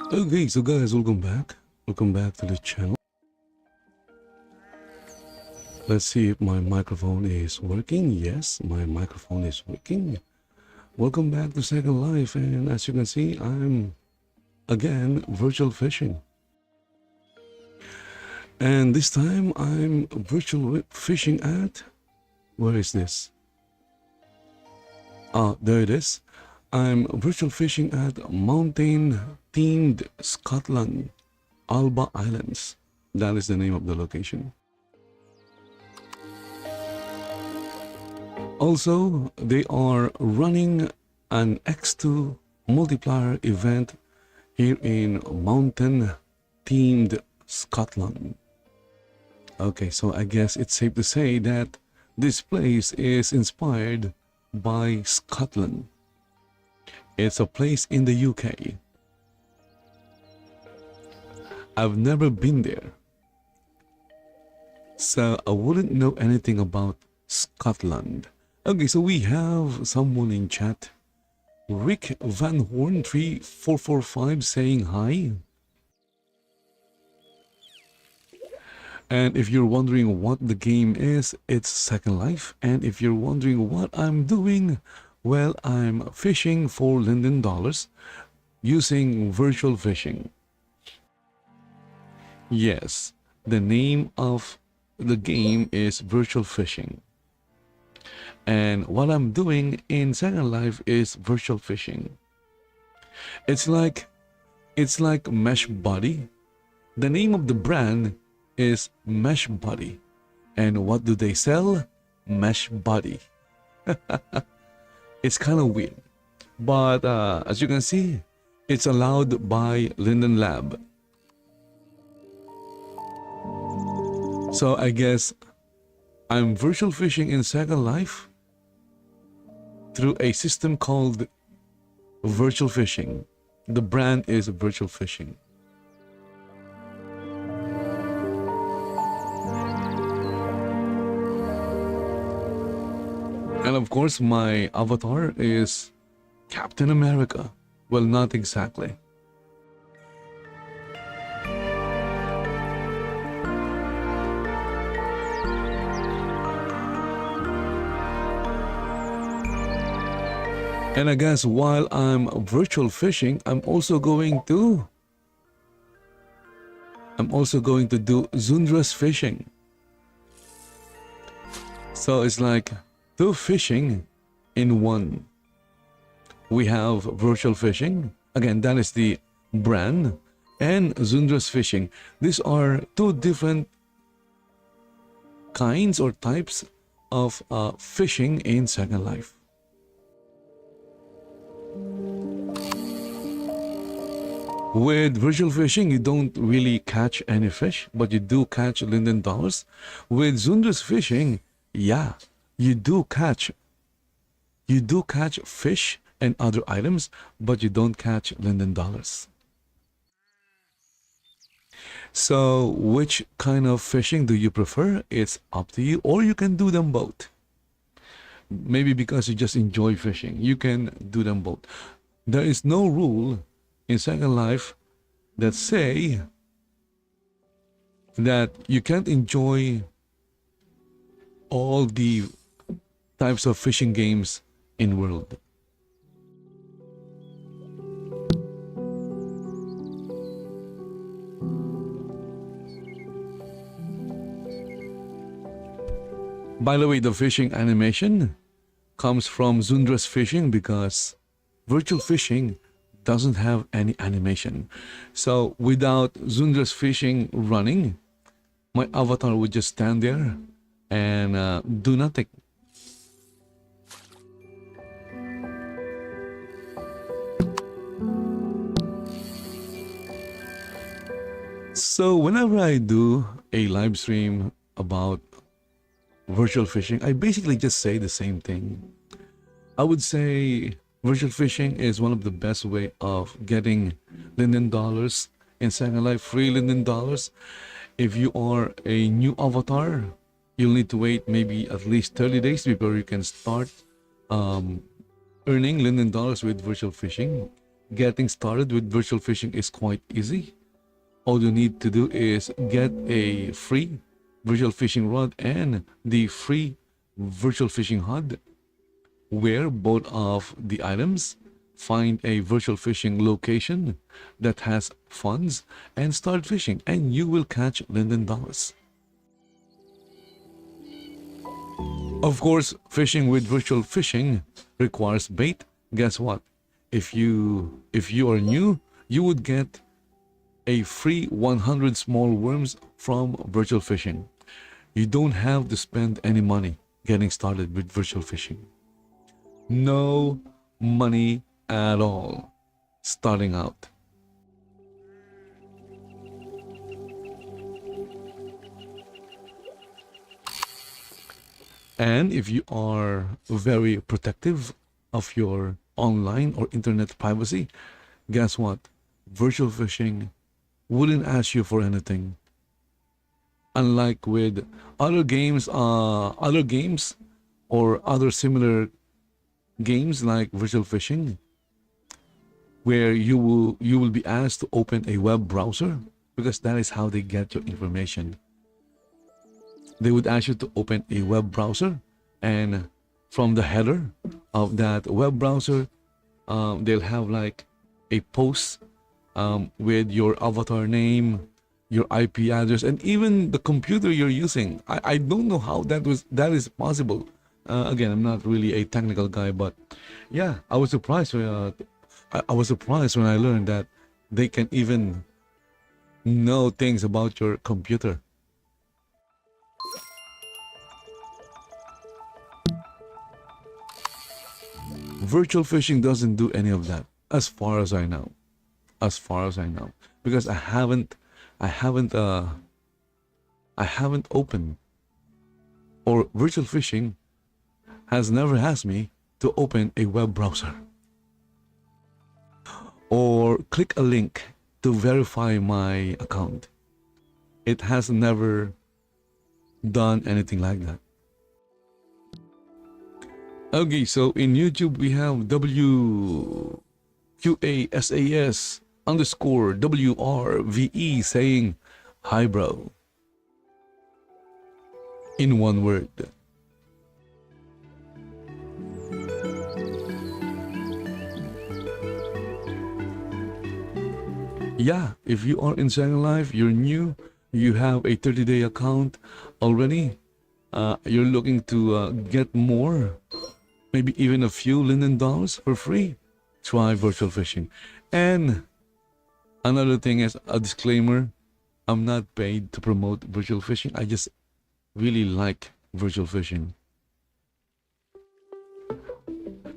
Okay, so guys, welcome back. Welcome back to the channel. Let's see if my microphone is working. Yes, my microphone is working. Welcome back to Second Life, and as you can see, I'm again virtual fishing. And this time I'm virtual fishing at, where is this? There it is. I'm virtual fishing at mountain themed Scotland, Alba Islands. That is the name of the location. Also, they are running an X2 multiplier event here in mountain themed Scotland. Okay, so I guess it's safe to say that this place is inspired by Scotland. It's a place in the UK. I've never been there, so I wouldn't know anything about Scotland. Okay, so we have someone in chat. Rick Van Horn 3445 saying hi. And if you're wondering what the game is, it's Second Life. And if you're wondering what I'm doing, well, I'm fishing for Linden dollars using virtual fishing. Yes, the name of the game is virtual fishing. And what I'm doing in Second Life is virtual fishing. It's like Mesh Buddy. The name of the brand is Mesh Buddy. And what do they sell? Mesh Buddy. It's kind of weird. But as you can see, it's allowed by Linden Lab. So I guess I'm virtual fishing in Second Life through a system called virtual fishing. The brand is virtual fishing. And of course, my avatar is Captain America. Well, not exactly. And I guess while I'm virtual fishing, I'm also going to do Zundra's fishing. So it's like two fishing in one. We have virtual fishing. Again, that is the brand. And Zundra's fishing. These are two different kinds or types of fishing in Second Life. With virtual fishing, you don't really catch any fish, but you do catch Linden dollars. With Zundra's fishing, yeah, you do catch fish and other items, but you don't catch Linden dollars. So which kind of fishing do you prefer? It's up to you, or you can do them both. Maybe because you just enjoy fishing, you can do them both. There is no rule in Second Life that say that you can't enjoy all the types of fishing games in world. By the way, the fishing animation comes from Zundra's fishing because virtual fishing doesn't have any animation. So without Zundra's fishing running, my avatar would just stand there and do nothing. So whenever I do a live stream about virtual fishing, I basically just say the same thing. I would say virtual fishing is one of the best way of getting Linden dollars in Second Life, free Linden dollars. If you are a new avatar, you'll need to wait maybe at least 30 days before you can start earning Linden dollars with virtual fishing. Getting started with virtual fishing is quite easy. All you need to do is get a free virtual fishing rod and the free virtual fishing HUD, where both of the items, find a virtual fishing location that has funds and start fishing, and you will catch Linden dollars. Of course, fishing with virtual fishing requires bait. Guess what? If you are new, you would get a free 100 small worms from virtual fishing. You don't have to spend any money getting started with virtual fishing. No money at all starting out. And if you are very protective of your online or internet privacy, guess what? Virtual fishing wouldn't ask you for anything. Unlike with other games or other similar games like virtual fishing, where you will be asked to open a web browser, because that is how they get your information. They would ask you to open a web browser, and from the header of that web browser, they'll have like a post with your avatar name, your IP address, and even the computer you're using. I don't know how that is possible. Again, I'm not really a technical guy, but yeah, I was surprised. I was surprised when I learned that they can even know things about your computer. Virtual fishing doesn't do any of that, as far as I know. As far as I know, because I haven't, I haven't opened, or virtual fishing has never asked me to open a web browser or click a link to verify my account. It has never done anything like that. Okay, so in YouTube we have WQASAS underscore WRVE saying, "Hi bro," in one word. Yeah, if you are in Second Life, you're new, you have a 30-day account already, you're looking to get more, maybe even a few Linden dollars for free, try virtual fishing. And another thing is a disclaimer, I'm not paid to promote virtual fishing. I just really like virtual fishing.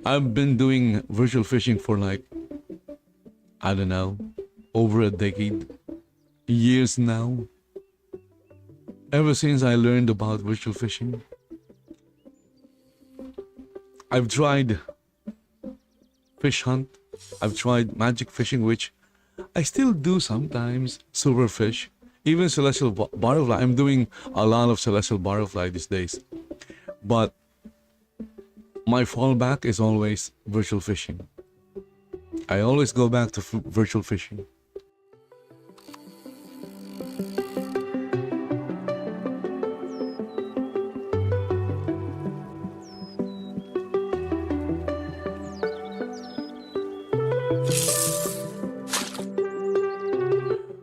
I've been doing virtual fishing for like, I don't know, over a decade, years now. Ever since I learned about virtual fishing, I've tried fish hunt, I've tried magic fishing, which I still do sometimes, silverfish, even celestial butterfly. I'm doing a lot of celestial butterfly these days. But my fallback is always virtual fishing. I always go back to virtual fishing.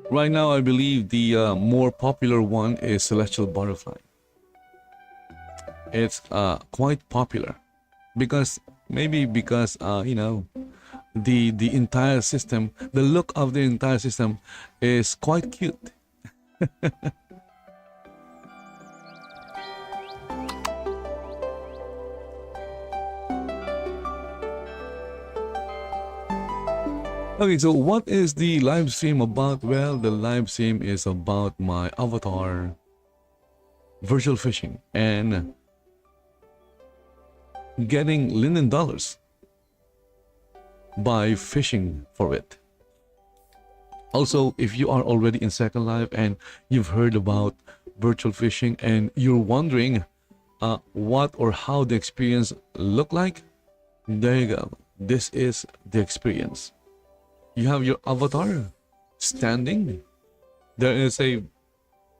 Right now, I believe the more popular one is celestial butterfly. It's quite popular because you know, the entire system, the look of the entire system is quite cute. Okay, so what is the live stream about? Well, the live stream is about my avatar virtual fishing and getting Linden dollars by fishing for it. Also, if you are already in Second Life and you've heard about virtual fishing and you're wondering what or how the experience look like, there you go. This is the experience. You have your avatar standing. There is a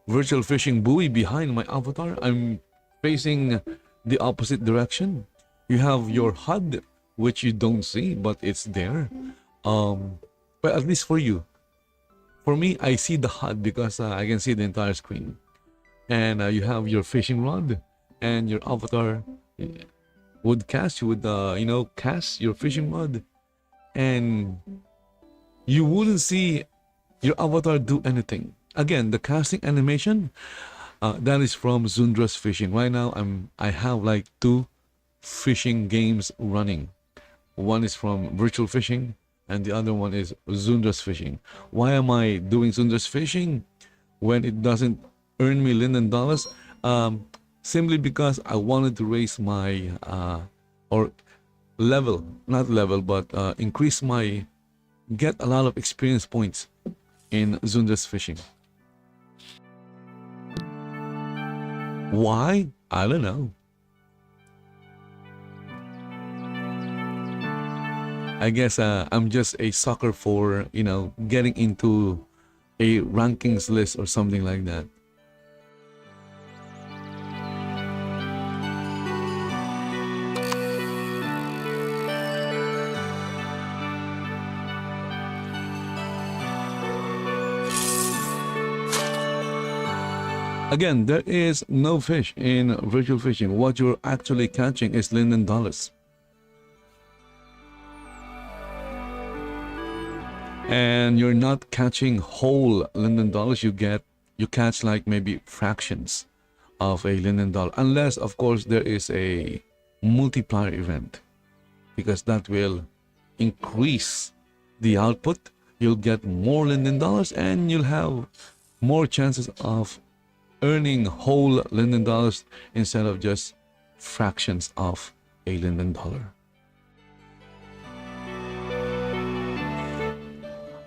virtual fishing buoy behind my avatar. I'm facing the opposite direction. You have your HUD, which you don't see, but it's there. But at least for you. For me, I see the HUD because I can see the entire screen. And you have your fishing rod, and your avatar would cast. You would, cast your fishing rod, and you wouldn't see your avatar do anything. Again, the casting animation, that is from Zundra's Fishing. Right now, I have like two fishing games running. One is from Virtual Fishing, and the other one is Zundra's Fishing. Why am I doing Zundra's Fishing when it doesn't earn me Linden dollars? Simply because I wanted to raise my or level, not level, but increase my, get a lot of experience points in Zundra's Fishing. Why? I don't know. I guess I'm just a sucker for, getting into a rankings list or something like that. Again, there is no fish in virtual fishing. What you're actually catching is Linden dollars. And you're not catching whole Linden dollars. You catch like maybe fractions of a Linden dollar. Unless, of course, there is a multiplier event. Because that will increase the output. You'll get more Linden dollars and you'll have more chances of earning whole Linden dollars instead of just fractions of a Linden dollar.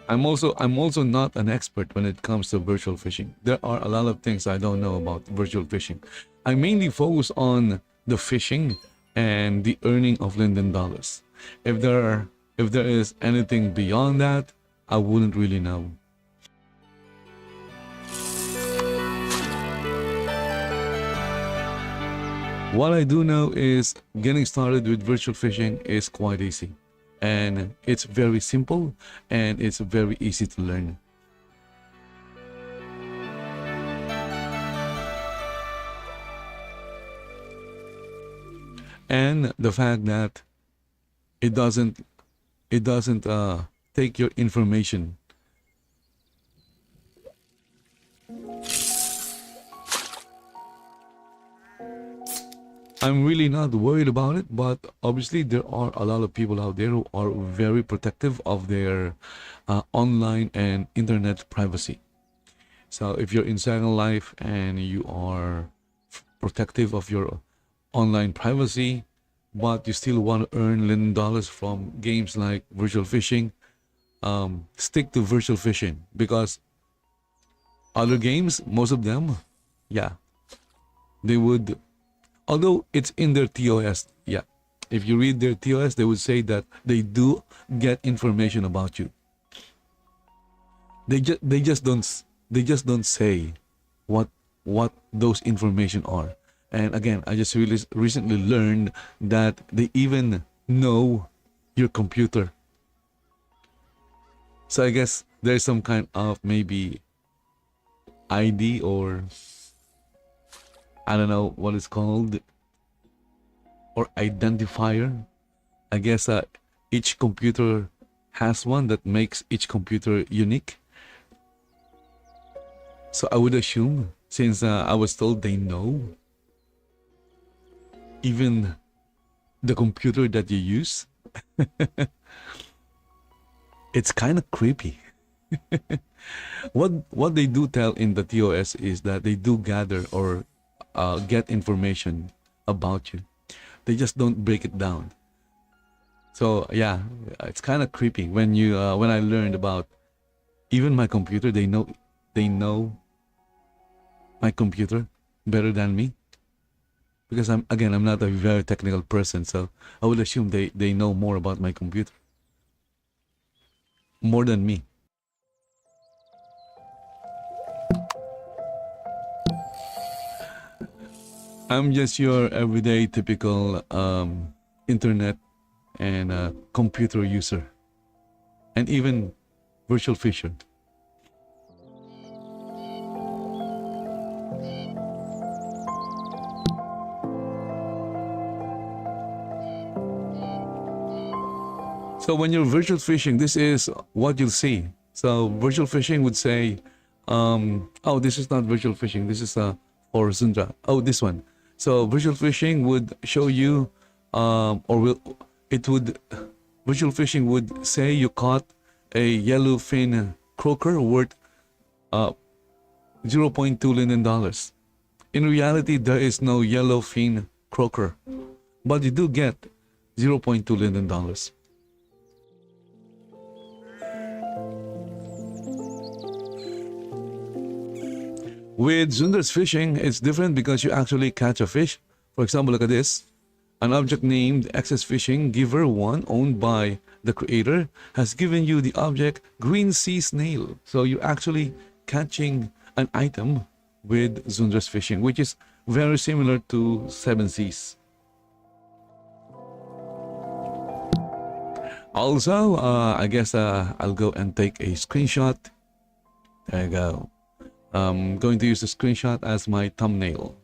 I'm also not an expert when it comes to virtual fishing. There are a lot of things I don't know about virtual fishing. I mainly focus on the fishing and the earning of Linden dollars. If there is anything beyond that, I wouldn't really know. What I do know is getting started with virtual fishing is quite easy. And it's very simple and it's very easy to learn. And the fact that it doesn't take your information. I'm really not worried about it, but obviously there are a lot of people out there who are very protective of their online and internet privacy. So if you're in Second Life and you are protective of your online privacy, but you still want to earn Linden dollars from games like virtual fishing, stick to virtual fishing, because other games, most of them, yeah, they would. Although it's in their TOS, yeah. If you read their TOS, they would say that they do get information about you. They just don't say what those information are. And again, I just really recently learned that they even know your computer. So I guess there's some kind of maybe ID, or I don't know what it's called, or identifier. I guess each computer has one that makes each computer unique. So I would assume, since I was told they know even the computer that you use, it's kind of creepy. What they do tell in the TOS is that they do gather or get information about you. They just don't break it down. So yeah, it's kind of creepy when when I learned about even my computer. They know my computer better than me, because I'm not a very technical person. So I would assume they know more about my computer. more than me. I'm just your everyday typical internet and computer user, and even virtual fisher. So when you're virtual fishing, this is what you'll see. So virtual fishing would say, oh, this is not virtual fishing. This is for Zundra. Oh, this one. So virtual fishing would show you, virtual fishing would say you caught a yellowfin croaker worth $0.2 million. In reality, there is no yellowfin croaker, but you do get $0.2 million. With Zunder's fishing, it's different because you actually catch a fish. For example, look at this. An object named Access Fishing Giver 1, owned by the creator, has given you the object Green Sea Snail. So you're actually catching an item with Zunder's fishing, which is very similar to Seven Seas. Also, I guess I'll go and take a screenshot. There you go. I'm going to use the screenshot as my thumbnail.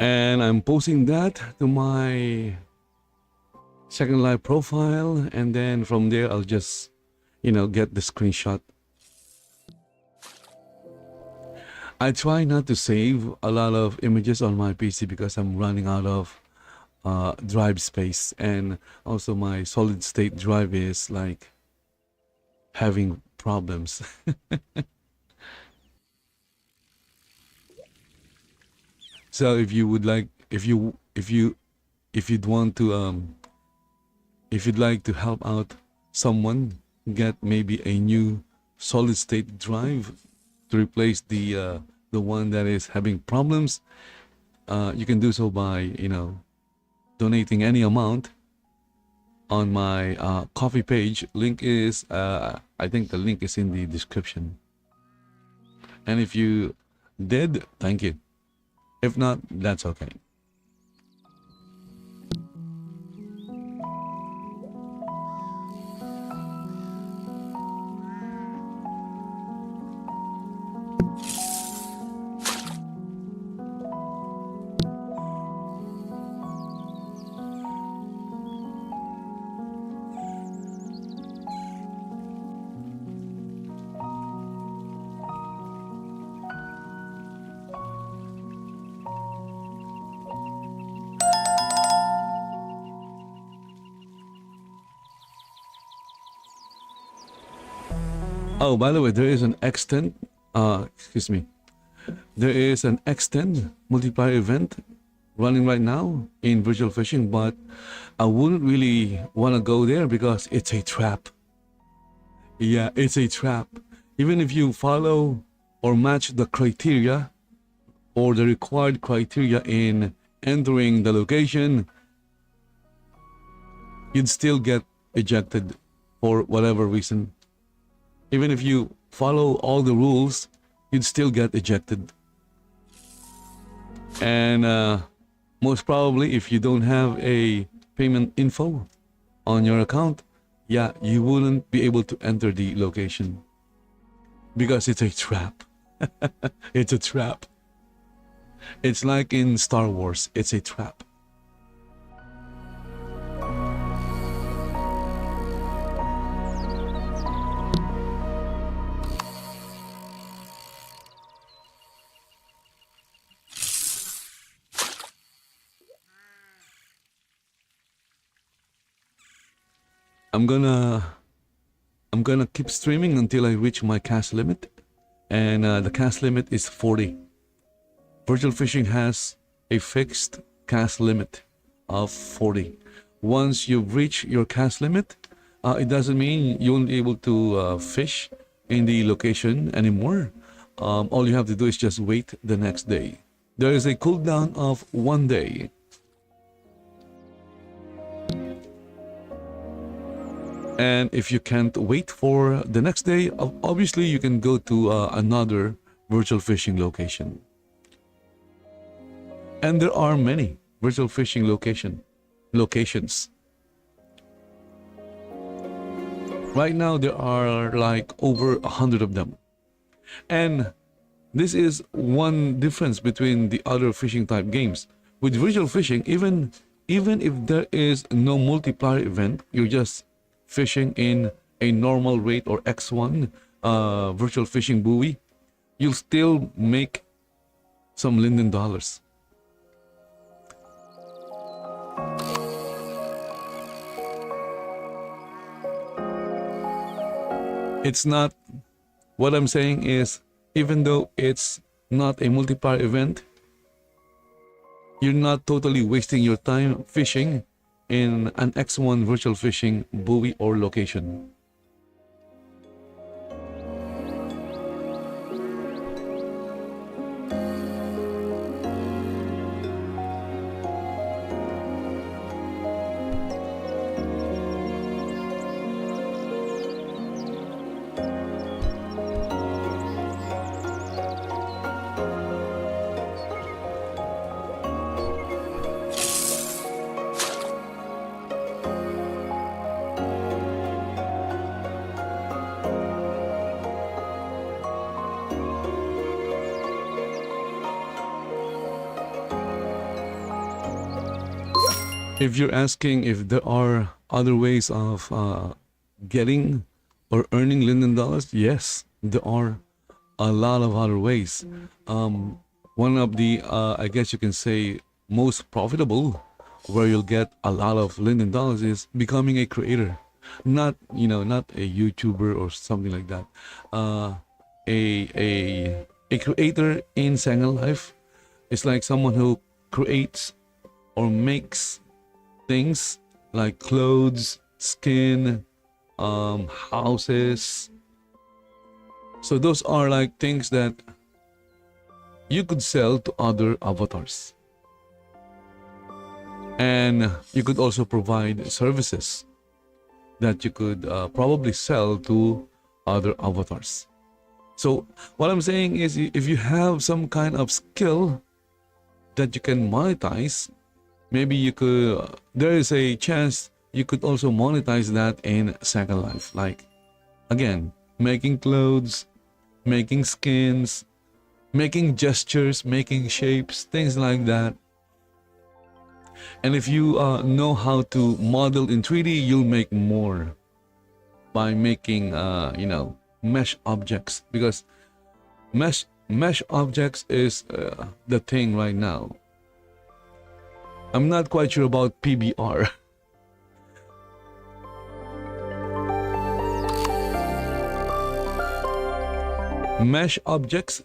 And I'm posting that to my Second Life profile, and then from there I'll just, get the screenshot. I try not to save a lot of images on my PC because I'm running out of drive space, and also my solid state drive is like having problems. So if you would like, if you'd want to if you'd like to help out someone get maybe a new solid state drive to replace the one that is having problems, you can do so by donating any amount on my coffee page. Link is I think the link is in the description. And if you did, thank you. If not, that's okay. Oh, by the way, there is an extend, there is an extend multiplier event running right now in virtual fishing, but I wouldn't really want to go there because it's a trap. Yeah, it's a trap. Even if you follow or match the criteria or the required criteria in entering the location, you'd still get ejected for whatever reason. Even if you follow all the rules, you'd still get ejected. And most probably, if you don't have a payment info on your account, yeah, you wouldn't be able to enter the location because it's a trap. It's a trap. It's like in Star Wars, it's a trap. I'm gonna keep streaming until I reach my cash limit, and the cash limit is 40 virtual fishing has a fixed cast limit of 40. Once you've reached your cast limit, it doesn't mean you won't be able to fish in the location anymore. All you have to do is just wait the next day. There is a cooldown of 1 day. And if you can't wait for the next day, obviously you can go to another virtual fishing location. And there are many virtual fishing locations. Right now there are like over 100 of them. And this is one difference between the other fishing type games. With virtual fishing, even if there is no multiplier event, you're just fishing in a normal rate or X1 virtual fishing buoy, you'll still make some Linden dollars. It's not, what I'm saying is, even though it's not a multiplier event, you're not totally wasting your time fishing in an X1 virtual fishing buoy or location. If you're asking if there are other ways of getting or earning Linden dollars, yes, there are a lot of other ways. One of the, I guess you can say, most profitable, where you'll get a lot of Linden dollars, is becoming a creator. Not, not a YouTuber or something like that. A creator in Second Life is like someone who creates or makes things like clothes, skin, houses. So those are like things that you could sell to other avatars. And you could also provide services that you could probably sell to other avatars. So what I'm saying is, if you have some kind of skill that you can monetize, maybe you could, there is a chance you could also monetize that in Second Life. Like, again, making clothes, making skins, making gestures, making shapes, things like that. And if you know how to model in 3D, you'll make more by making, mesh objects. Because mesh objects is the thing right now. I'm not quite sure about PBR. Mesh objects.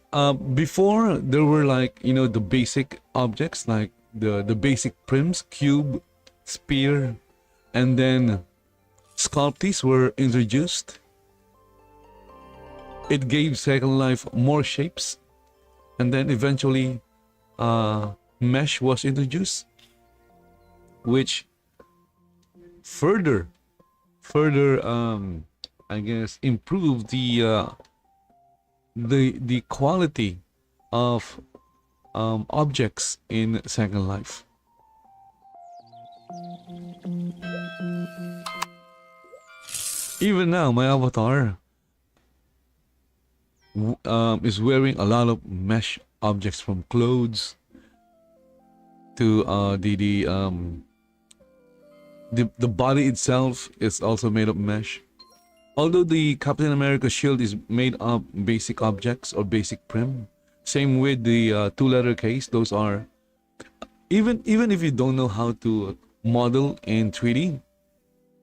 Before, there were like, the basic objects, like the basic prims, cube, sphere, and then sculpties were introduced. It gave Second Life more shapes, and then eventually mesh was introduced, which further I guess improved the quality of objects in Second Life. Even now, my avatar is wearing a lot of mesh objects, from clothes to the body itself is also made of mesh. Although the Captain America shield is made of basic objects or basic prim, same with the two-letter case. Those are, even if you don't know how to model in 3D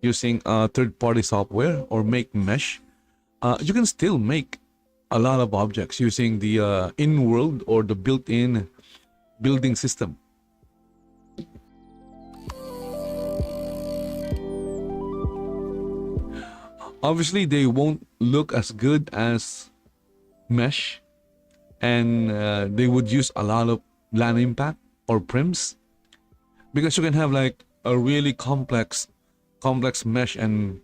using third-party software or make mesh, you can still make a lot of objects using the in-world or the built-in building system. Obviously, they won't look as good as mesh, and they would use a lot of LAN impact or prims, because you can have like a really complex mesh, and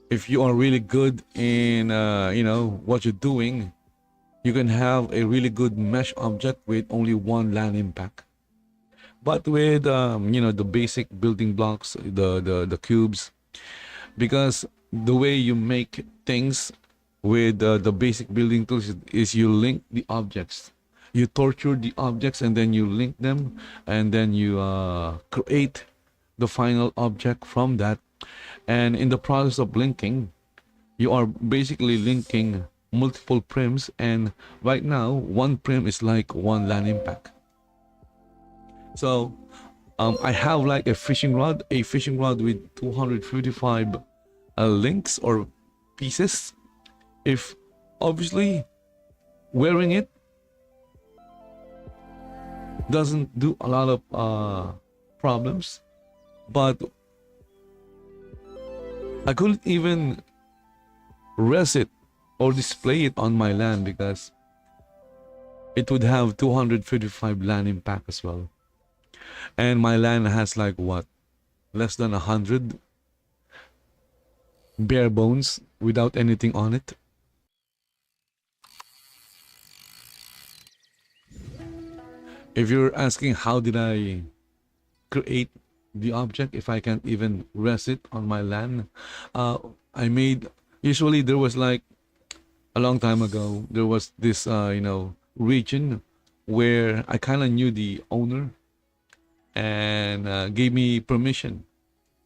if you are really good in what you're doing, you can have a really good mesh object with only one LAN impact. But with the basic building blocks, the cubes, because the way you make things with the basic building tools is you link the objects, you torture the objects, and then you link them, and then you create the final object from that. And in the process of linking, you are basically linking multiple prims, and right now one prim is like one LAN impact. So I have like a fishing rod with 255 links or pieces. If obviously wearing it doesn't do a lot of problems, but I couldn't even rest it or display it on my LAN because it would have 255 LAN impact as well. And my LAN has like what? Less than 100 bare bones without anything on it. If you're asking how did I create the object if I can't even rest it on my LAN, I made, usually there was like a long time ago, there was this region where I kind of knew the owner and gave me permission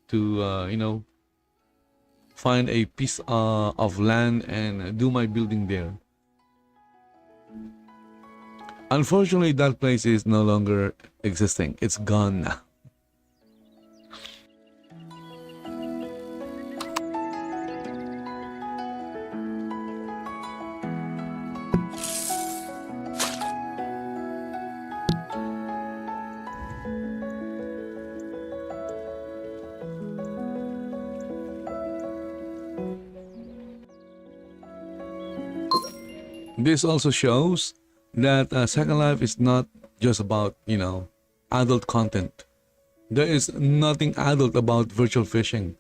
to find a piece of land and do my building there. Unfortunately, that place is no longer existing. It's gone now. This also shows that Second Life is not just about, adult content. There is nothing adult about virtual fishing.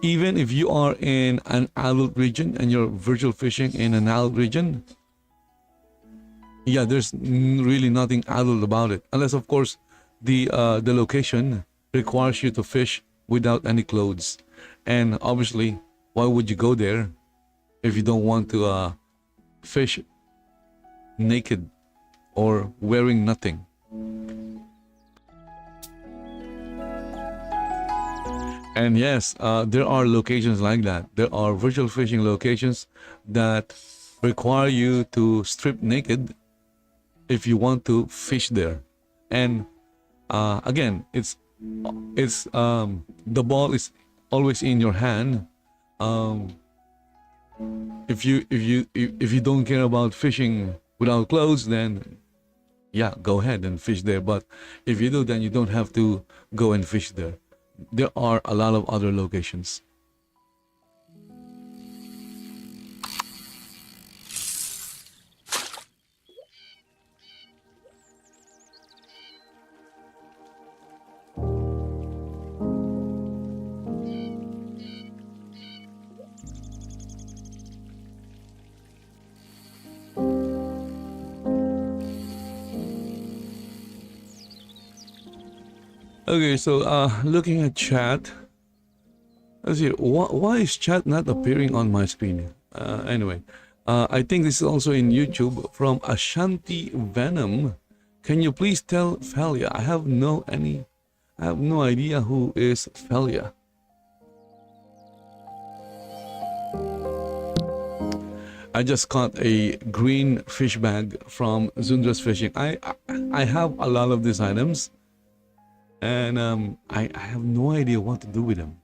Even if you are in an adult region and you're virtual fishing in an adult region, yeah, there's really nothing adult about it. Unless, of course, the location requires you to fish without any clothes. And obviously, why would you go there if you don't want to fish naked or wearing nothing? And yes, there are locations like that. There are virtual fishing locations that require you to strip naked if you want to fish there. And again, it's the ball is always in your hand. If you don't care about fishing without clothes, then yeah, go ahead and fish there. But if you do, then you don't have to go and fish there. There are a lot of other locations. Okay, so looking at chat, let's see, why is chat not appearing on my screen? Anyway, I think this is also in YouTube from Ashanti Venom. Can you please tell Felia? I have no idea who is Felia. I just caught a green fish bag from Zundra's Fishing. I have a lot of these items. And I have no idea what to do with them.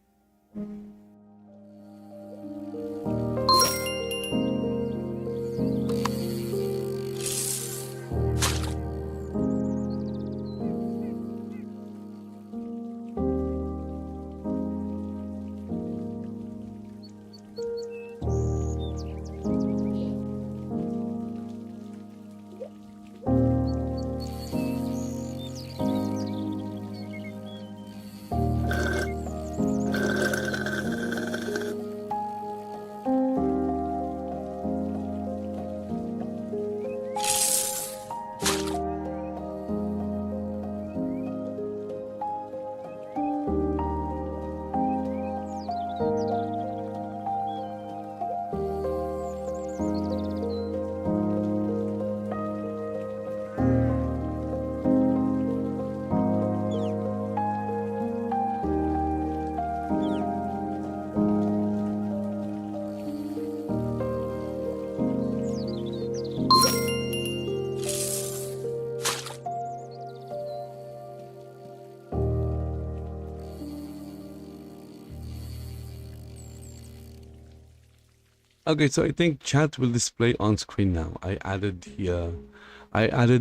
Okay, so I think chat will display on screen now. I added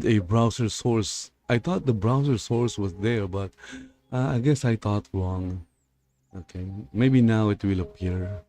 a browser source. I thought the browser source was there, but I guess I thought wrong. Okay, maybe now it will appear.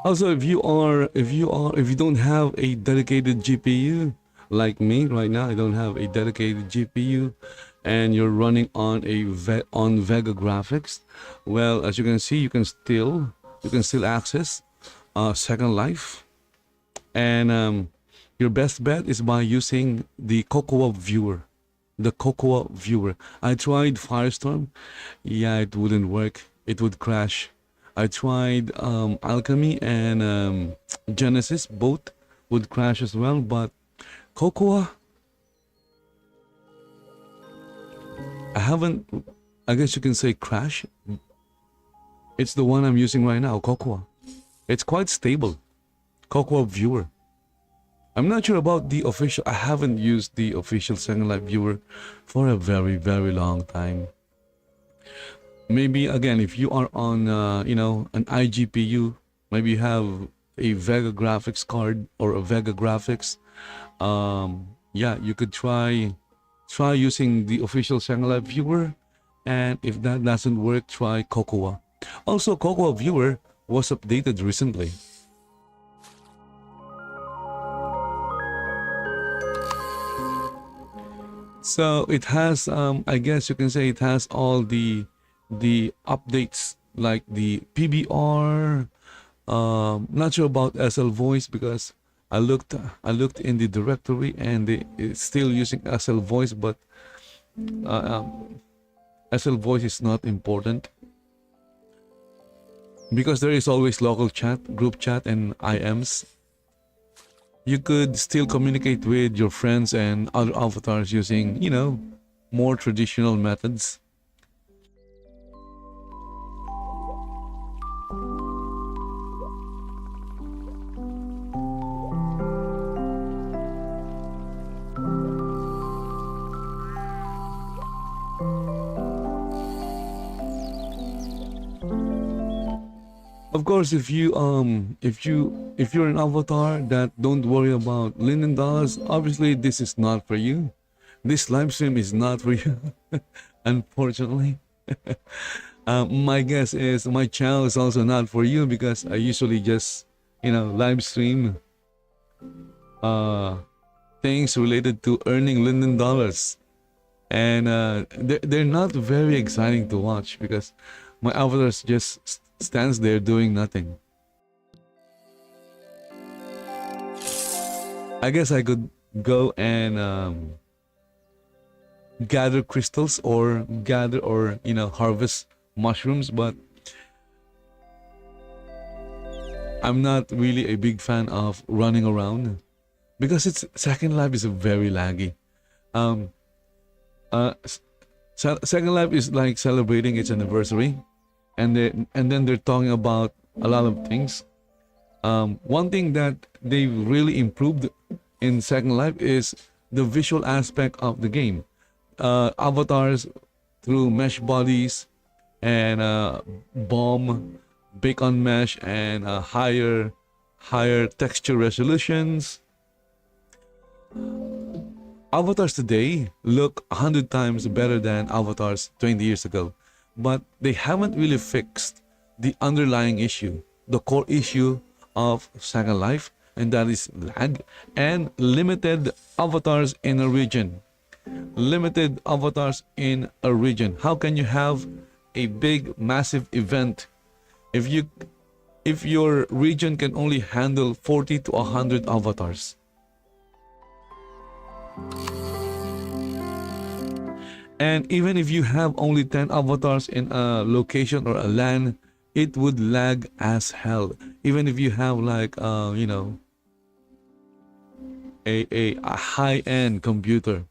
Also, if you don't have a dedicated GPU like me right now, I don't have a dedicated GPU, and you're running on on Vega graphics. Well, as you can see, you can still access Second Life, and your best bet is by using the Kokua viewer. The Kokua viewer. I tried Firestorm. Yeah, it wouldn't work. It would crash. I tried Alchemy and Genesis. Both would crash as well. But Kokua, I haven't. I guess you can say crash. It's the one I'm using right now, Kokua. It's quite stable. Kokua viewer. I'm not sure about the official. I haven't used the official Second Life viewer for a very, very long time. Maybe again, if you are on, an iGPU, maybe you have a Vega graphics card or a Vega graphics. Yeah, you could try using the official Second Life viewer, and if that doesn't work, try Kokua. Also, Kokua viewer was updated recently. So it has, I guess you can say it has all the updates like the PBR. Not sure about SL Voice because I looked in the directory and it's still using SL Voice, but uh, um, SL Voice is not important because there is always local chat, group chat, and IMs. You could still communicate with your friends and other avatars using, more traditional methods. Of course, if you're an avatar that don't worry about Linden dollars, obviously this is not for you. This live stream is not for you, unfortunately. My guess is my channel is also not for you because I usually just, live stream uh, things related to earning Linden dollars. And they're not very exciting to watch because my avatar just stands there doing nothing. I guess I could go and gather crystals or harvest mushrooms, but I'm not really a big fan of running around because it's Second Life is very laggy. Um, Second Life is like celebrating its anniversary, and then they're talking about a lot of things. One thing that they really improved in Second Life is the visual aspect of the game. Avatars through mesh bodies and bomb, beacon mesh, and higher texture resolutions. Avatars today look 100 times better than avatars 20 years ago, but they haven't really fixed the underlying issue, the core issue of Second Life, and that is lag and limited avatars in a region. Limited avatars in a region. How can you have a big, massive event if your region can only handle 40 to 100 avatars? And even if you have only 10 avatars in a location or a LAN, it would lag as hell. Even if you have like a high-end computer,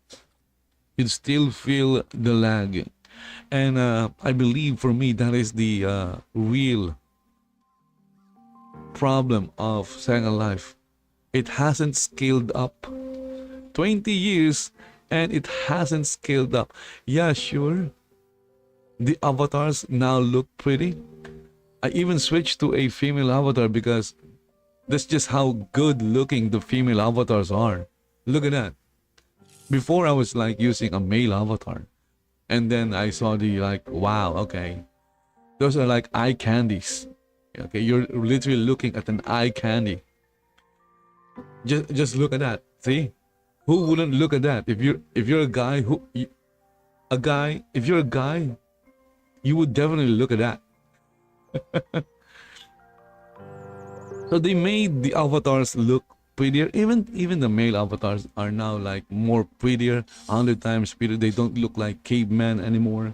you'd still feel the lag. And I believe for me that is the real problem of Second Life. It hasn't scaled up. 20 years and it hasn't scaled up. Yeah, sure. The avatars now look pretty. I even switched to a female avatar because that's just how good looking the female avatars are. Look at that. Before I was like using a male avatar. And then I saw the like, wow, okay. Those are like eye candies. Okay, you're literally looking at an eye candy. Just look at that. See? Who wouldn't look at that? If you're a guy if you're a guy, you would definitely look at that. So they made the avatars look prettier. Even the male avatars are now like more prettier, 100 times prettier. They don't look like cavemen anymore.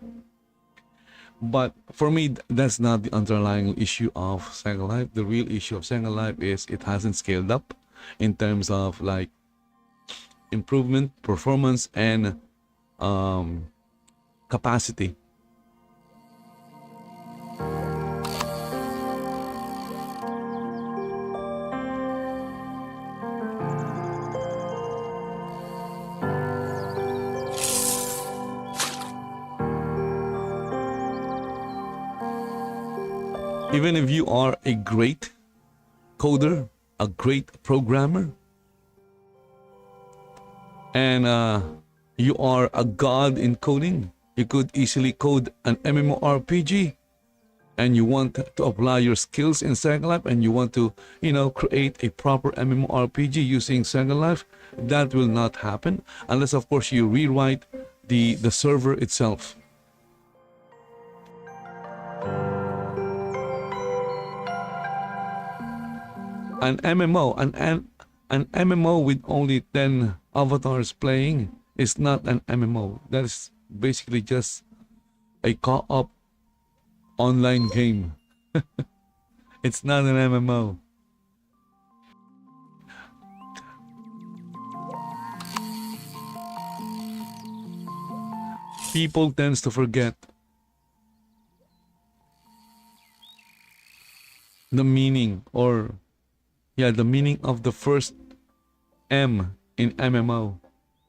But for me, that's not the underlying issue of Second Life. The real issue of Second Life is it hasn't scaled up in terms of like improvement, performance, and capacity. Even if you are a great coder, a great programmer, and you are a god in coding, you could easily code an MMORPG, and you want to apply your skills in Second Life, and you want to, create a proper MMORPG using Second Life, that will not happen unless, of course, you rewrite the server itself. An MMO with only 10 avatars playing is not an MMO. That is basically just a co-op online game. It's not an MMO. People tends to forget the meaning the meaning of the first M in MMO.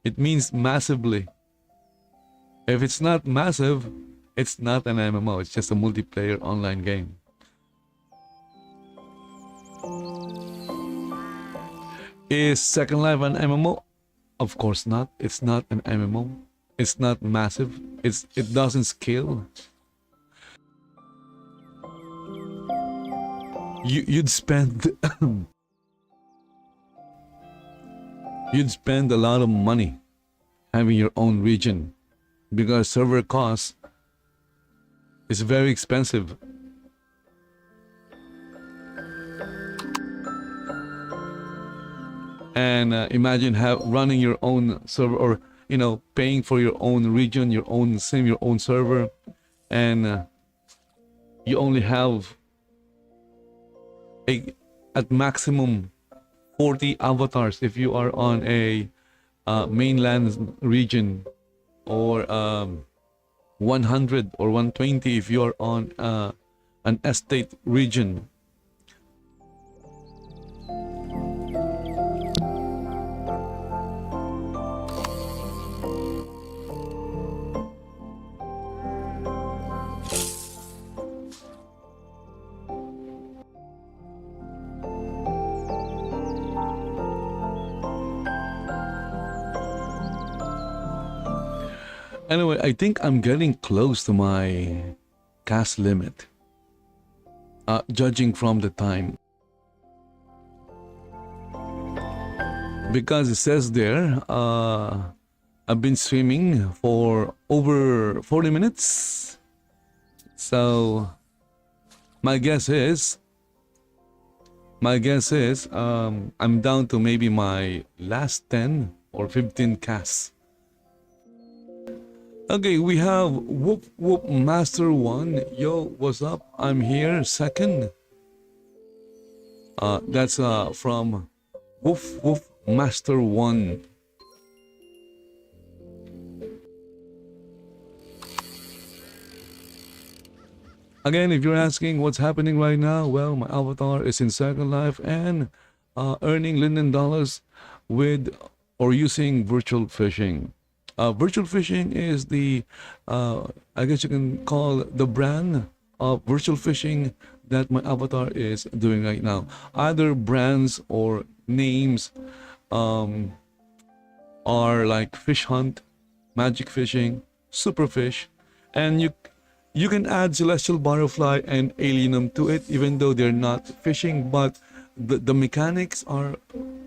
It means massively. If it's not massive, it's not an MMO. It's just a multiplayer online game. Is Second Life an MMO? Of course not. It's not an MMO. It's not massive. It doesn't scale. You'd spend you'd spend a lot of money having your own region because server cost is very expensive. And imagine running your own server, or paying for your own region, your own sim, your own server, and you only have at maximum 40 avatars if you are on a mainland region, or 100 or 120 if you are on an estate region. Anyway, I think I'm getting close to my cast limit, judging from the time. Because it says there, I've been streaming for over 40 minutes. So, my guess is, I'm down to maybe my last 10 or 15 casts. Okay, we have Whoop Whoop Master 1. Yo, what's up? I'm here. Second. That's from Woof Woof Master 1. Again, if you're asking what's happening right now, well, my avatar is in Second Life and earning Linden dollars with or using virtual fishing. Virtual fishing is the, I guess you can call the brand of virtual fishing that my avatar is doing right now. Other brands or names um, are like Fish Hunt, Magic Fishing, Superfish, and you can add Celestial Butterfly and Alienum to it, even though they're not fishing, but the mechanics are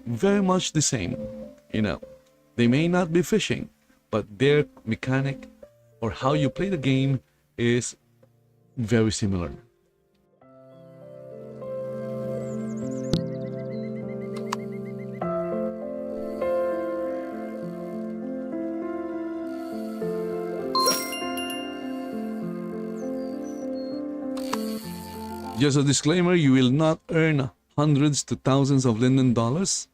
very much the same. You know, they may not be fishing, but their mechanic or how you play the game is very similar. Just a disclaimer, you will not earn hundreds to thousands of Linden dollars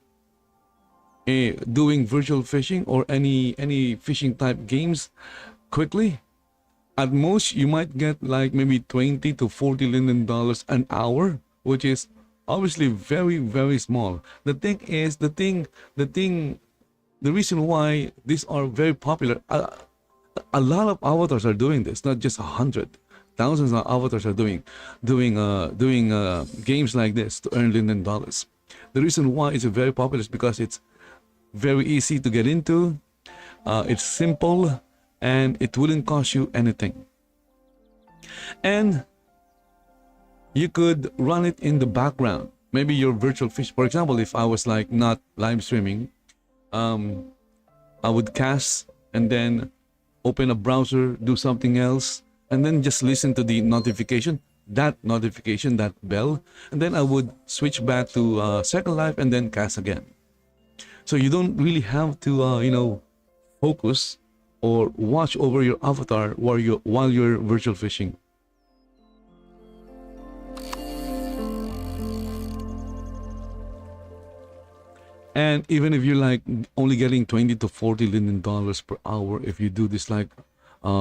doing virtual fishing or any fishing type games quickly. At most, you might get like maybe 20 to 40 Linden dollars an hour, which is obviously very, very small. The thing is, the reason why these are very popular, a lot of avatars are doing this, not just 100. Thousands of avatars are doing games like this to earn Linden dollars. The reason why it's very popular is because it's very easy to get into, it's simple, and it wouldn't cost you anything. And you could run it in the background. Maybe your virtual fish, for example, if I was like not live streaming, I would cast and then open a browser, do something else, and then just listen to the notification, that bell, and then I would switch back to Second Life and then cast again. So you don't really have to, focus or watch over your avatar while you're virtual fishing. And even if you're like only getting 20 to 40 Linden dollars per hour, if you do this like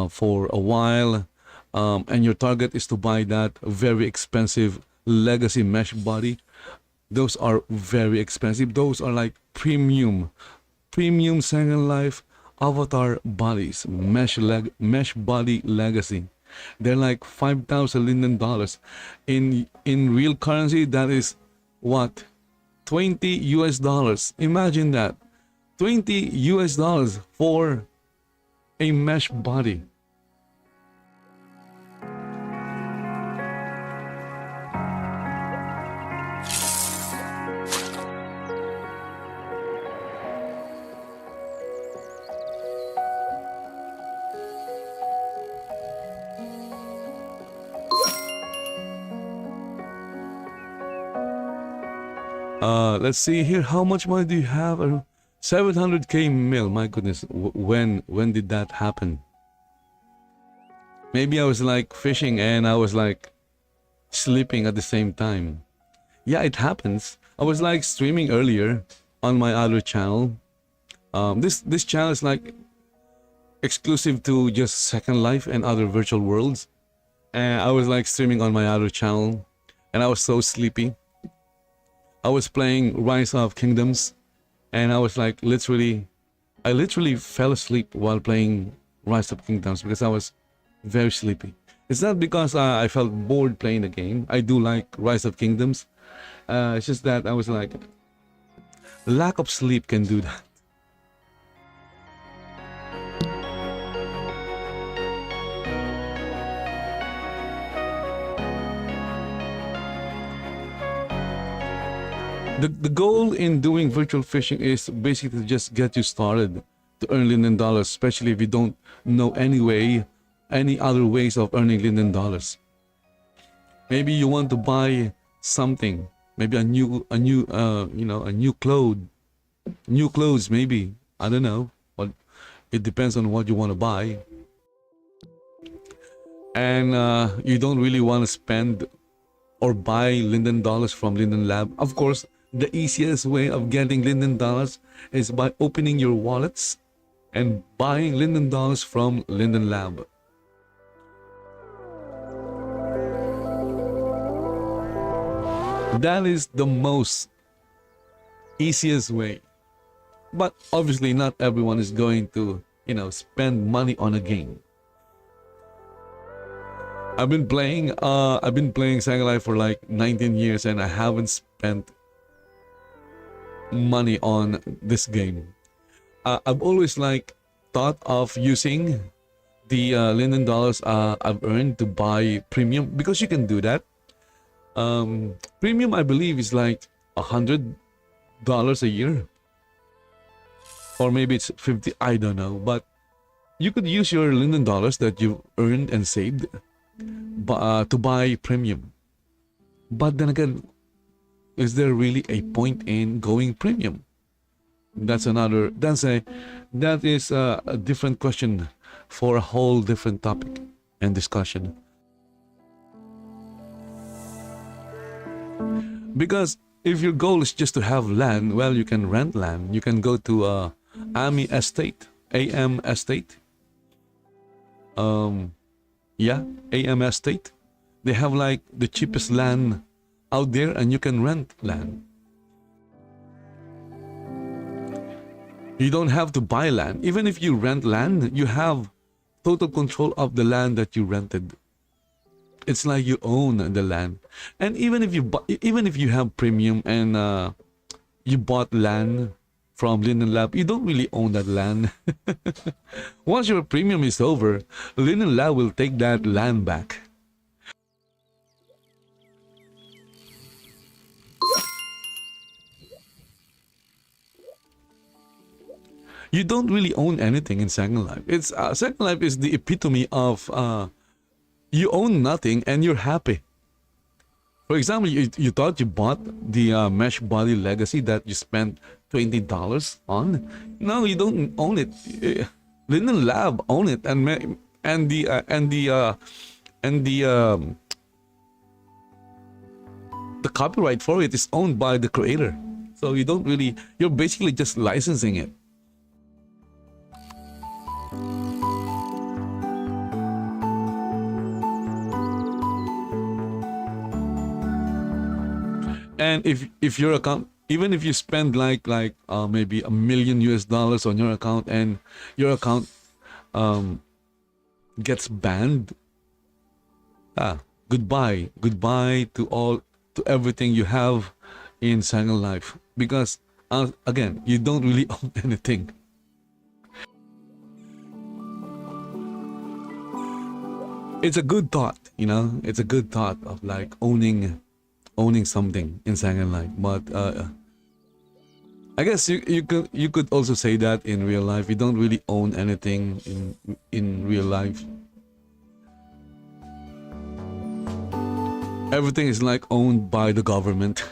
for a while, and your target is to buy that very expensive legacy mesh body, those are very expensive. Those are like premium Second Life avatar bodies, mesh body legacy. They're like 5,000 Linden dollars. In real currency, that is what, 20 US dollars. Imagine that, 20 US dollars for a mesh body. Let's see here. How much money do you have? 700k mil. My goodness. When did that happen? Maybe I was like fishing and I was like sleeping at the same time. Yeah, it happens. I was like streaming earlier on my other channel. This channel is like exclusive to just Second Life and other virtual worlds. And I was like streaming on my other channel and I was so sleepy. I was playing Rise of Kingdoms, and I was like I literally fell asleep while playing Rise of Kingdoms because I was very sleepy. It's not because I felt bored playing the game. I do like Rise of Kingdoms. It's just that I was like, lack of sleep can do that. The goal in doing virtual fishing is basically to just get you started to earn Linden dollars, especially if you don't know any other ways of earning Linden dollars. Maybe you want to buy something, maybe a new clothes maybe. I don't know, but it depends on what you want to buy. And you don't really want to spend or buy Linden dollars from Linden Lab. Of course, the easiest way of getting Linden dollars is by opening your wallets and buying Linden dollars from Linden Lab. That is the most easiest way. But obviously not everyone is going to, spend money on a game. I've been playing Second Life for like 19 years and I haven't spent money on this game. I've always like thought of using the Linden dollars I've earned to buy premium, because you can do that. Premium, I believe, is like $100 a year, or maybe it's 50. I don't know, but you could use your Linden dollars that you've earned and saved to buy premium. But then again, is there really a point in going premium? That is a different question for a whole different topic and discussion. Because if your goal is just to have land, well, you can rent land. You can go to AM Estate. AM Estate. They have like the cheapest land out there, and you can rent land. You don't have to buy land. Even if you rent land, you have total control of the land that you rented. It's like you own the land. And even if you have premium and you bought land from Linden Lab, you don't really own that land. Once your premium is over, Linden Lab will take that land back. You don't really own anything in Second Life. Second Life is the epitome of you own nothing and you're happy. For example, you thought you bought the Mesh Body Legacy that you spent $20 on. No, you don't own it. Linden Lab own it, and the copyright for it is owned by the creator. So you don't really. You're basically just licensing it. And if your account, even if you spend like maybe $1 million on your account, and your account gets banned, goodbye to everything you have in Second Life, because again, you don't really own anything. It's a good thought, it's a good thought of like owning something in Second Life, but I guess you could also say that in real life you don't really own anything in real life. Everything is like owned by the government.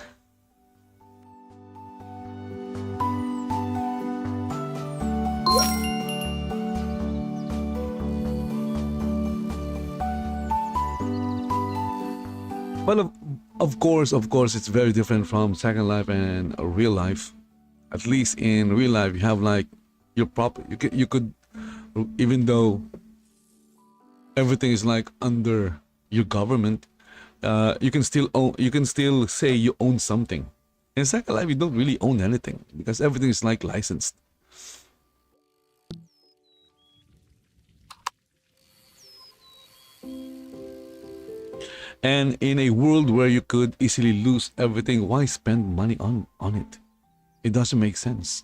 Well, of course, it's very different from Second Life and real life. At least in real life, you have like your proper. You could, even though everything is like under your government, you can still own. You can still say you own something. In Second Life, you don't really own anything because everything is like licensed. And in a world where you could easily lose everything, why spend money on it? It doesn't make sense.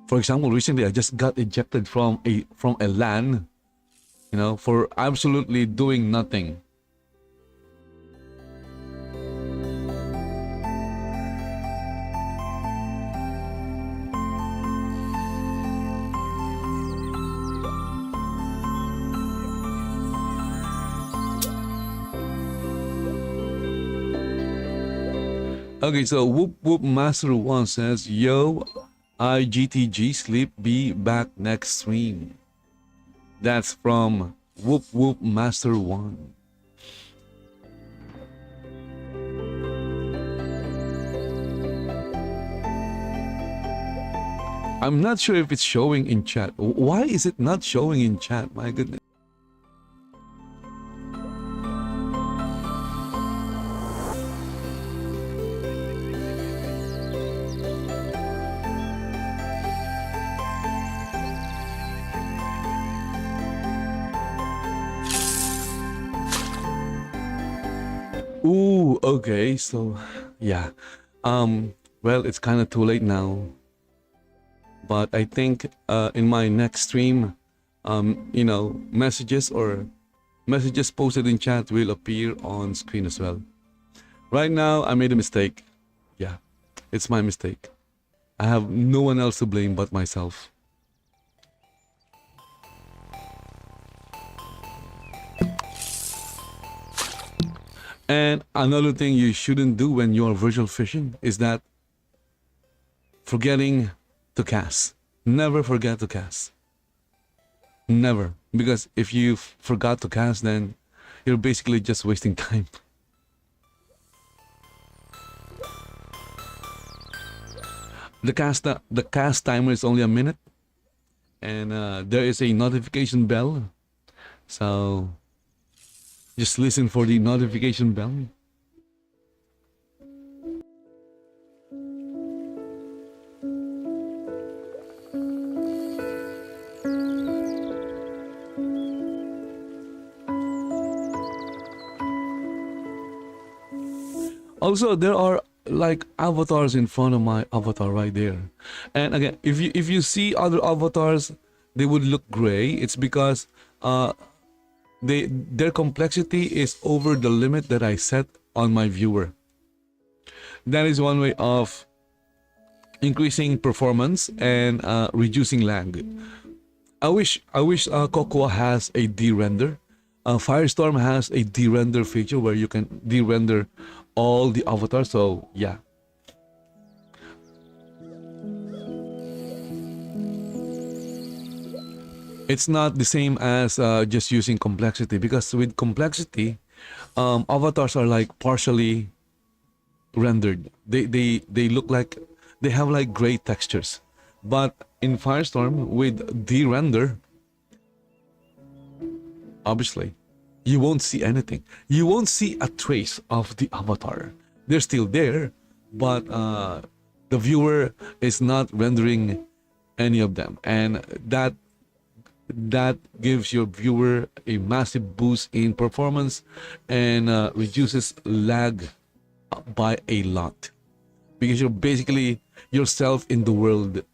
For example, recently I just got ejected from a LAN, for absolutely doing nothing. Okay, so Whoop Whoop Master 1 says, yo, IGTG sleep, be back next stream. That's from Whoop Whoop Master 1. I'm not sure if it's showing in chat. Why is it not showing in chat? My goodness. Ooh, okay. So, yeah. Well, it's kind of too late now, but I think in my next stream, messages or messages posted in chat will appear on screen as well. Right now, I made a mistake. Yeah, it's my mistake. I have no one else to blame but myself. And another thing you shouldn't do when you're virtual fishing is that forgetting to cast. Never forget to cast. Never. Because if you forgot to cast, then you're basically just wasting time. The cast timer is only a minute, and there is a notification bell. So just listen for the notification bell. Also, there are like avatars in front of my avatar right there. And again, if you see other avatars, they would look gray. It's because their complexity is over the limit that I set on my viewer. That is one way of increasing performance and reducing lag. I wish Kokua has a de-render. Firestorm has a de-render feature where you can de-render all the avatars. So yeah, it's not the same as just using complexity, because with complexity, avatars are like partially rendered. They look like they have like gray textures. But in Firestorm with de-render, obviously, you won't see anything. You won't see a trace of the avatar. They're still there, but the viewer is not rendering any of them, and that gives your viewer a massive boost in performance and reduces lag by a lot, because you're basically yourself in the world.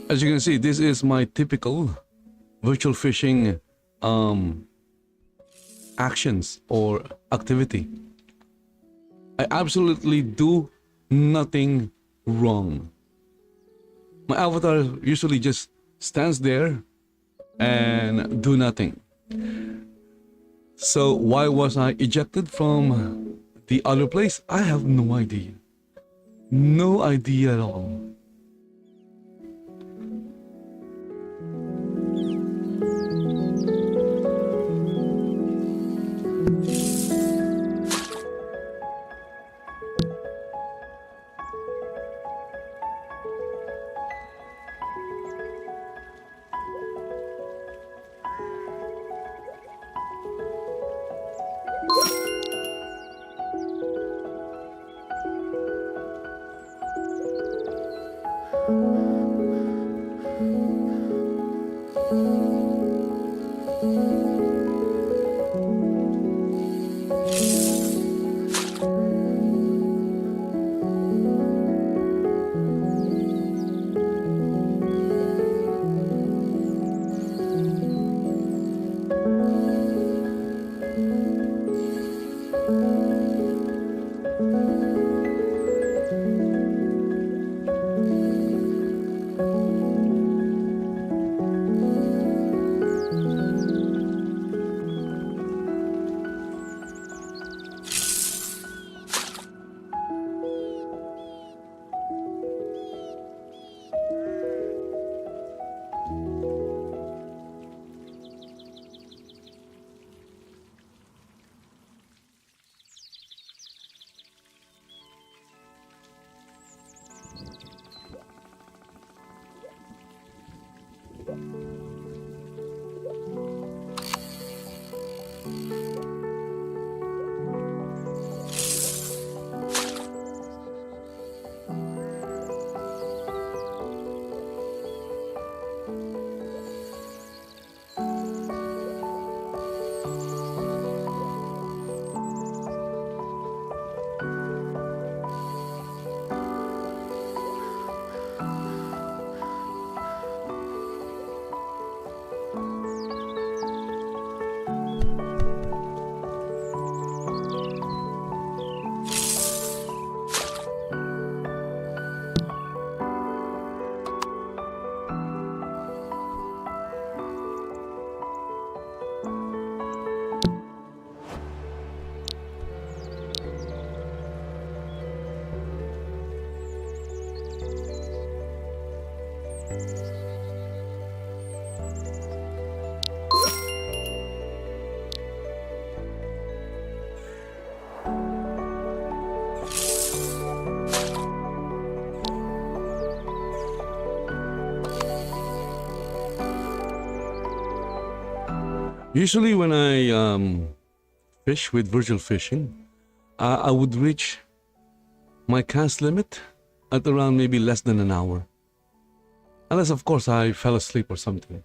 As you can see, this is my typical virtual fishing actions or activity. I absolutely do nothing wrong. My avatar usually just stands there and do nothing. So why was I ejected from the other place? I have no idea. No idea at all. Usually, when I fish with virtual fishing, I would reach my cast limit at around maybe less than an hour. Unless, of course, I fell asleep or something.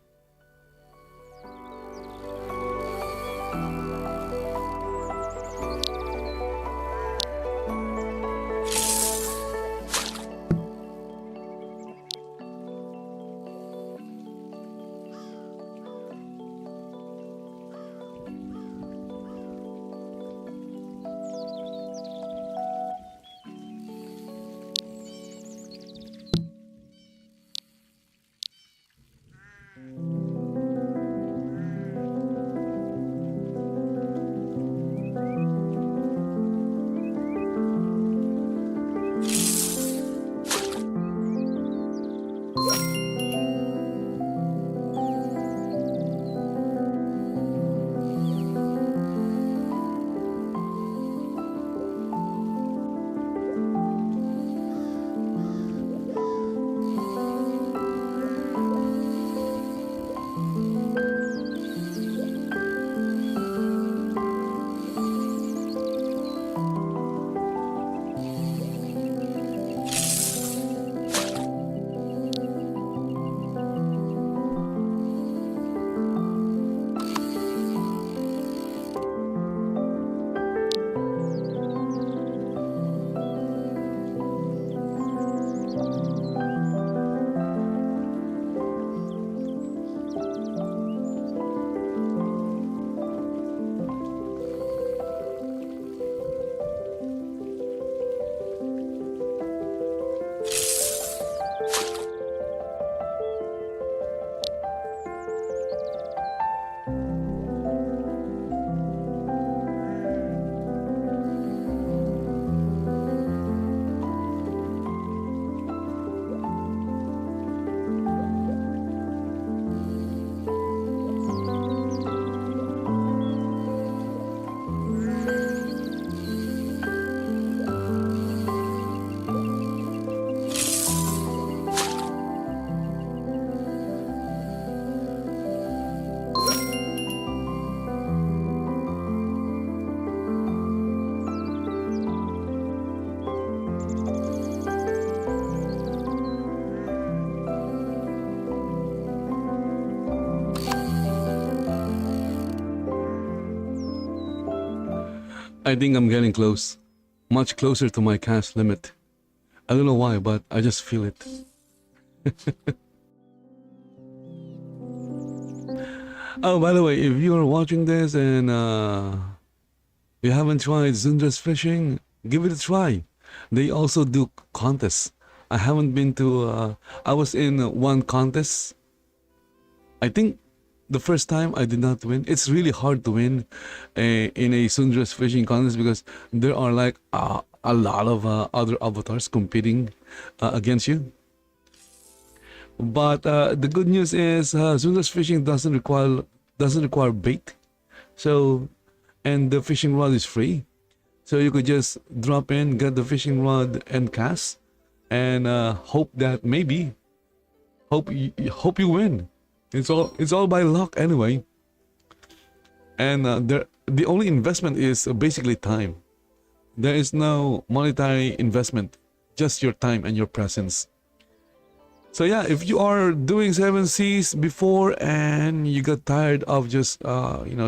I think I'm getting close, much closer to my cast limit. I don't know why, but I just feel it. Oh, by the way, if you're watching this and you haven't tried Zundra's fishing, give it a try. They also do contests. I haven't been to, I was in one contest. I think the first time I did not win. It's really hard to win in a Sundra's fishing contest because there are like a lot of other avatars competing against you. But the good news is Sundra's fishing doesn't require bait, so and the fishing rod is free, so you could just drop in, get the fishing rod and cast, and hope that maybe hope you win. It's all by luck anyway. And the only investment is basically time. There is no monetary investment, just your time and your presence. So yeah, if you are doing 7Cs before and you got tired of just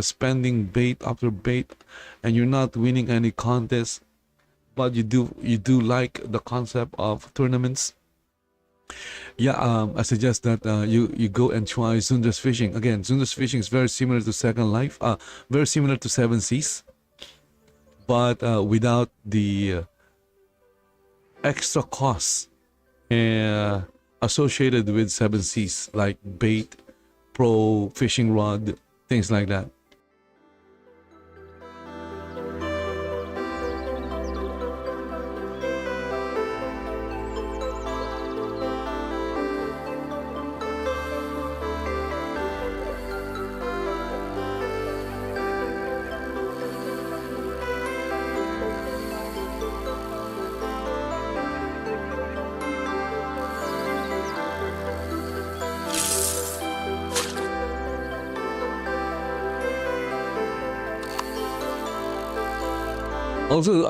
spending bait after bait, and you're not winning any contest, but you do like the concept of tournaments, yeah, I suggest that you go and try Zunda's fishing. Again, Zunda's fishing is very similar to Second Life, very similar to 7Cs, but without the extra costs uh, associated with 7Cs, like bait, pro fishing rod, things like that. Also,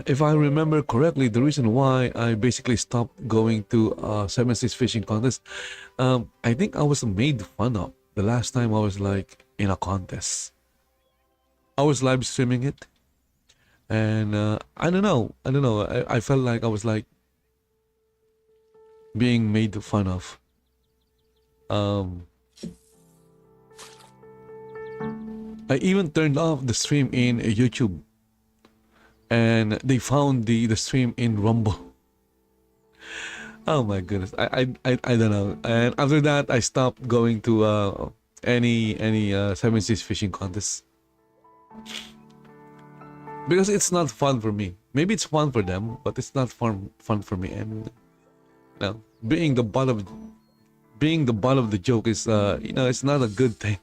if I remember correctly, the reason why I basically stopped going to 7Cs fishing contest, I think I was made fun of the last time I was like in a contest. I was live streaming it, and I don't know. I felt like I was like being made fun of. Um, I even turned off the stream in YouTube, and they found the stream in Rumble. Oh my goodness, I don't know. And after that, I stopped going to any 7Cs fishing contests because it's not fun for me. Maybe it's fun for them, but it's not fun for me. And being the butt of the joke is it's not a good thing.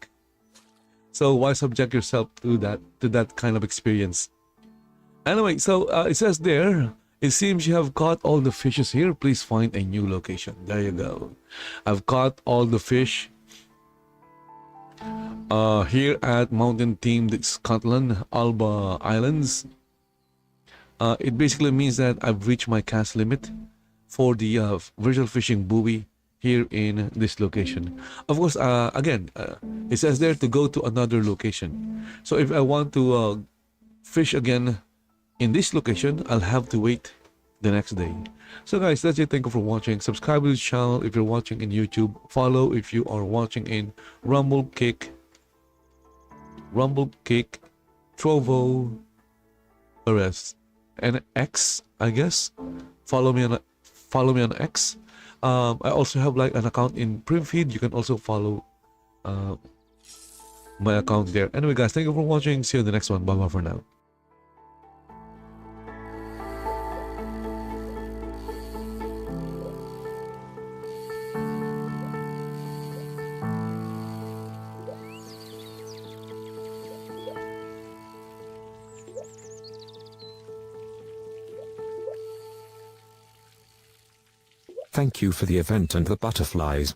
So why subject yourself to that kind of experience? Anyway, so it says there, it seems you have caught all the fishes here. Please find a new location. There you go. I've caught all the fish here at Mountain Themed Scotland, Alba Islands. It basically means that I've reached my cast limit for the virtual fishing buoy here in this location. Of course, again, it says there to go to another location. So if I want to fish again in this location, I'll have to wait the next day. So guys, that's it. Thank you for watching. Subscribe to the channel if you're watching in YouTube. Follow if you are watching in Rumble Kick, Trovo, Arrest, and X, I guess. Follow me on X. I also have like an account in Primfeed. You can also follow my account there. Anyway guys, thank you for watching. See you in the next one. Bye bye for now. Thank you for the event and the butterflies.